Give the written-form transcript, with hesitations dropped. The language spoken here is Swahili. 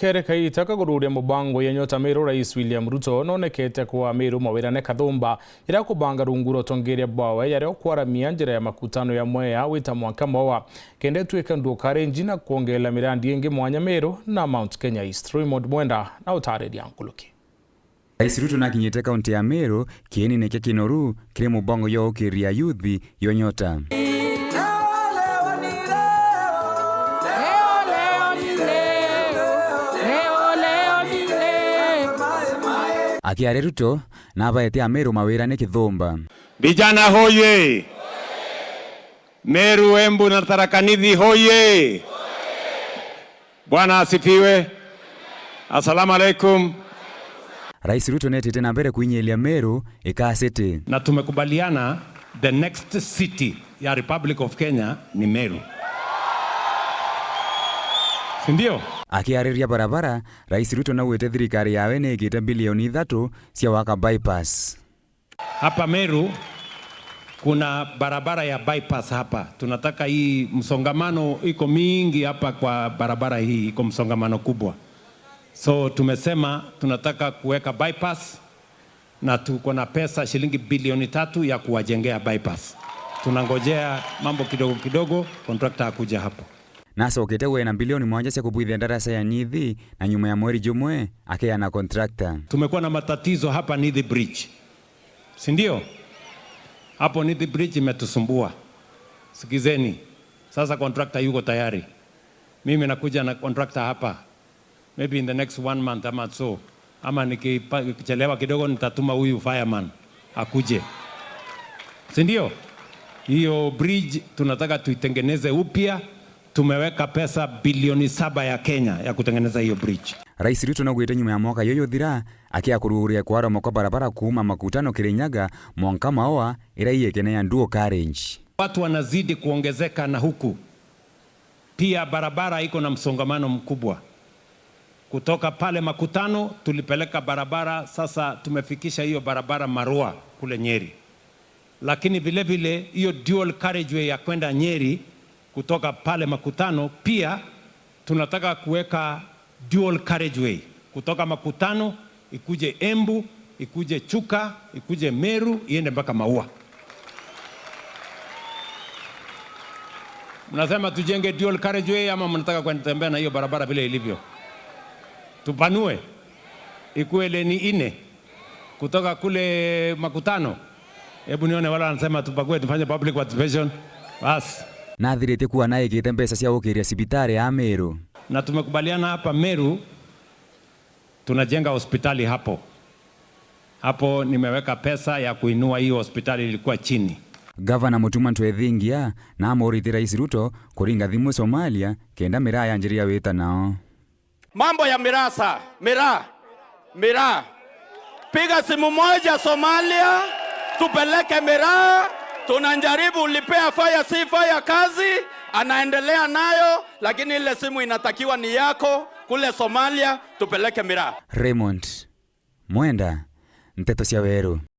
Kereka itaka kurudia mubango ya Nyota Meru Rais William Ruto nonekete kwa Meru mawirane kathumba ira kubanga runguro tongeria bwawe yare okwaramia njira ya makutano ya Mwea wita mwaka mowa kende tuika ndukare njina kuongela mirandi ingi mwanya Meru na Mount Kenya East. Raymond Mwenda na utare diankuluki. Rais Ruto nakinyete kaunti ya Meru kieni neke kinoru kire mubango ya okiria yuthi yo Nyota. Akiare Ruto na baete Meru mawirane kithumba. Vijana hoye! Meru, Embu na Tharaka Nithi hoye! Bwana asifiwe. Assalamu alaikum. Rais Ruto netete na mbere kuinyelia Meru ikasete. Na tumekubaliana the next city ya Republic of Kenya ni Meru. Sindio? Akiariria barabara, Rais Ruto na uwete thirikari yawe negite bilioni 3 cia waka bypass. Hapa Meru kuna barabara ya bypass hapa. Tunataka hii msongamano iko mingi hapa kwa barabara hii, iko msongamano kubwa. So tumesema tunataka kuweka bypass na tuko na pesa shilingi bilioni 3 ya kuwajengea bypass. Tunangojea mambo kidogo kidogo, contractor akuja hapo. Nasa okete wena bilioni 1 cia kubuithia darasa ya Nithi na nyuma ya mweri jumwe akia na contractor. Tumekuwa na matatizo hapa Nithi Bridge. Si ndio? Hapo Nithi Bridge imetusumbua. Sikizeni. Sasa contractor yuko tayari. Mimi nakuja na contractor hapa. Maybe in the next 1 month ama so. Ama nikichelewa kidogo nitatuma huyu fireman akuje. Si ndio? Hiyo bridge tunataka tuitengeneze upya. Tumeweka pesa bilioni 7 ya Kenya ya kutengeneza hiyo bridge. Rais Ruto na gwete nyuma ya mwaka yoyo thira akia kuruhuria kwara moko barabara kuuma makutano Kirinyaga mwanka maoa ira iyekene ya dual carriage. Watu wanazidi kuongezeka na huku pia barabara iko na msongamano mkubwa. Kutoka pale makutano tulipeleka barabara, sasa tumefikisha hiyo barabara Marua kule Nyeri. Lakini vile vile hiyo dual carriageway ya kwenda Nyeri kutoka pale makutano pia tunataka kuweka dual carriageway kutoka makutano ikuje Embu, ikuje Chuka, ikuje Meru, iende mpaka Maua. Mnasema tujenge dual carriageway ama mnataka kutembea na hiyo barabara vile ilivyo? Tupanue ikuwe leni 4 kutoka kule makutano. Hebu nione wala wanasema tupakue tufanye public participation. Bas. Na thirite kuwa nae gite mbesa cia gukiria sibitari ya Meru. Na tumekubaliana hapa Meru tunajenga hospitali hapo. Hapo nimeweka pesa ya kuinua hiyo hospitali ilikuwa chini. Gavana Mutuma Ntwethingia na amorite Rais Ruto kuringa thimu Somalia kenda miraa ya njiria wita nao. Mambo ya miraa. Piga simu moja Somalia, tupeleke miraa. Tunajaribu ulipea fire kazi, anaendelea nayo, lakini ile simu inatakiwa ni yako kule Somalia, tupeleke miraa. Raymond Mwenda, Nteto cia Weru.